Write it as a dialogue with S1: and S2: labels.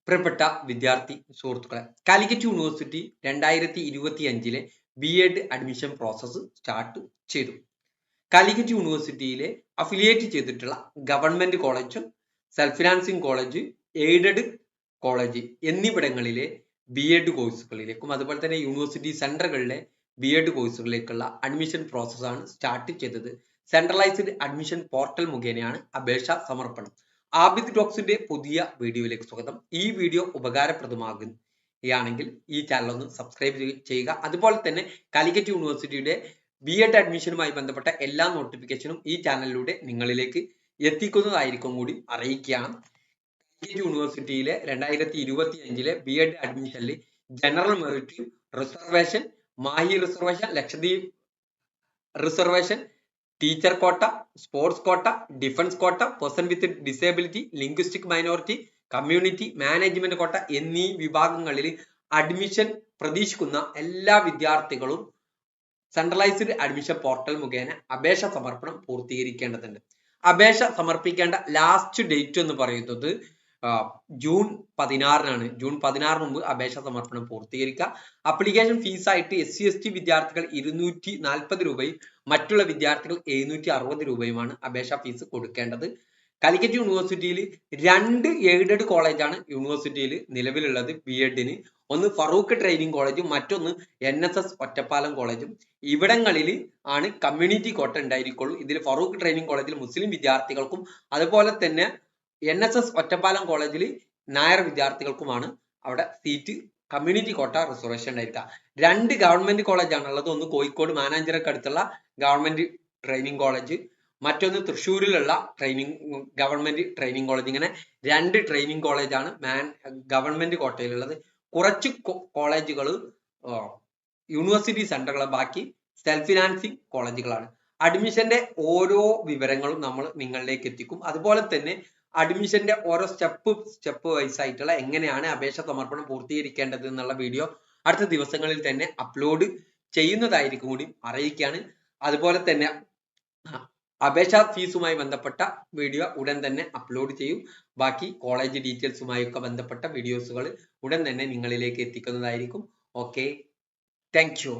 S1: പ്രിയപ്പെട്ട വിദ്യാർത്ഥി സുഹൃത്തുക്കളെ, Calicut university 2025 BEd admission process start ചെയ്തു. കാലിക്കറ്റ് യൂണിവേഴ്സിറ്റിയിലെ അഫിലിയേറ്റ് ചെയ്തിട്ടുള്ള government college, self financing college, aided college എന്നിവിടങ്ങളിലെ ബി.എഡ് കോഴ്സുകളിലേക്കും അതുപോലെ തന്നെ യൂണിവേഴ്സിറ്റി സെന്ററുകളിലെ ബി.എഡ് കോഴ്സുകളിലേക്കുള്ള അഡ്മിഷൻ പ്രോസസ്സാണ് സ്റ്റാർട്ട് ചെയ്തത്. സെൻട്രലൈസ്ഡ് അഡ്മിഷൻ പോർട്ടൽ മുഖേനയാണ് അപേക്ഷ സമർപ്പണം. ആബിദ് ടോക്സിന്റെ പുതിയ വീഡിയോയിലേക്ക് സ്വാഗതം. ഈ വീഡിയോ ഉപകാരപ്രദമാകുകയാണെങ്കിൽ ഈ ചാനൽ ഒന്ന് സബ്സ്ക്രൈബ് ചെയ്യുക. അതുപോലെ തന്നെ കാലിക്കറ്റ് യൂണിവേഴ്സിറ്റിയുടെ ബി.എഡ് അഡ്മിഷനുമായി ബന്ധപ്പെട്ട എല്ലാ നോട്ടിഫിക്കേഷനും ഈ ചാനലിലൂടെ നിങ്ങളിലേക്ക് എത്തിക്കുന്നതായിരിക്കും കൂടി അറിയിക്കുകയാണ്. കാലിക്കറ്റ് യൂണിവേഴ്സിറ്റിയിലെ 2025 ബി.എഡ് അഡ്മിഷനിൽ general merit, reservation, Mahe reservation, Lakshadweep reservation, teacher quota, sports quota, defence quota, person with disability, linguistic minority, community, management quota എന്നീ വിഭാഗങ്ങളിൽ അഡ്മിഷൻ പ്രതീക്ഷിക്കുന്ന എല്ലാ വിദ്യാർത്ഥികളും സെൻട്രലൈസ്ഡ് അഡ്മിഷൻ പോർട്ടൽ മുഖേന അപേക്ഷ സമർപ്പണം പൂർത്തീകരിക്കേണ്ടതുണ്ട്. അപേക്ഷ സമർപ്പിക്കേണ്ട ലാസ്റ്റ് ഡേറ്റ് എന്ന് പറയുന്നത് ജൂൺ 16 ജൂൺ 16 മുമ്പ് അപേക്ഷ സമർപ്പണം പൂർത്തീകരിക്കുക. അപ്ലിക്കേഷൻ ഫീസായിട്ട് SC/ST വിദ്യാർത്ഥികൾ 240 രൂപയും മറ്റുള്ള വിദ്യാർത്ഥികൾ 760 രൂപയുമാണ് അപേക്ഷാ ഫീസ് കൊടുക്കേണ്ടത്. കാലിക്കറ്റ് യൂണിവേഴ്സിറ്റിയിൽ 2 എയ്ഡഡ് കോളേജാണ് യൂണിവേഴ്സിറ്റിയിൽ നിലവിലുള്ളത് ബി.എഡിന്. ഒന്ന് ഫറൂഖ് ട്രെയിനിങ് കോളേജും മറ്റൊന്ന് NSS ഒറ്റപ്പാലം കോളേജും. ഇവിടങ്ങളിൽ ആണ് കമ്മ്യൂണിറ്റി കോട്ട ഉണ്ടായിരിക്കുള്ളൂ. ഇതിൽ ഫറൂഖ് ട്രെയിനിങ് കോളേജിൽ മുസ്ലിം വിദ്യാർത്ഥികൾക്കും അതുപോലെ തന്നെ NSS ഒറ്റപ്പാലം കോളേജിൽ നായർ വിദ്യാർത്ഥികൾക്കുമാണ് അവിടെ സീറ്റ് കമ്മ്യൂണിറ്റി കോട്ട റിസർവേഷൻ ഉണ്ടായിരിക്കുക. 2 ഗവൺമെന്റ് കോളേജാണ് ഉള്ളത്. ഒന്ന് കോഴിക്കോട് മാനാഞ്ചിറക്ക് അടുത്തുള്ള ഗവൺമെന്റ് ട്രെയിനിങ് കോളേജ്, മറ്റൊന്ന് തൃശ്ശൂരിലുള്ള ഗവൺമെന്റ് ട്രെയിനിങ് കോളേജ്. ഇങ്ങനെ 2 ട്രെയിനിങ് കോളേജാണ് ഗവൺമെന്റ് കോട്ടയിലുള്ളത്. കുറച്ച് കോളേജുകൾ യൂണിവേഴ്സിറ്റി സെന്ററുകൾ, ബാക്കി സെൽഫ് ഫിനാൻസിങ് കോളേജുകളാണ്. അഡ്മിഷന്റെ ഓരോ വിവരങ്ങളും നമ്മൾ നിങ്ങളിലേക്ക് എത്തിക്കും. അതുപോലെ തന്നെ അഡ്മിഷന്റെ ഓരോ സ്റ്റെപ്പ് വൈസ് ആയിട്ടുള്ള എങ്ങനെയാണ് അപേക്ഷ സമർപ്പണം പൂർത്തീകരിക്കേണ്ടത് എന്നുള്ള വീഡിയോ അടുത്ത ദിവസങ്ങളിൽ തന്നെ അപ്ലോഡ് ചെയ്യുന്നതായിരിക്കും കൂടി അറിയിക്കുകയാണ്. അതുപോലെ തന്നെ അപേക്ഷാ ഫീസുമായി ബന്ധപ്പെട്ട വീഡിയോ ഉടൻ തന്നെ അപ്ലോഡ് ചെയ്യും. ബാക്കി കോളേജ് ഡീറ്റെയിൽസുമായി ഒക്കെ ബന്ധപ്പെട്ട വീഡിയോസുകൾ ഉടൻ തന്നെ നിങ്ങളിലേക്ക് എത്തിക്കുന്നതായിരിക്കും. Okay, thank you.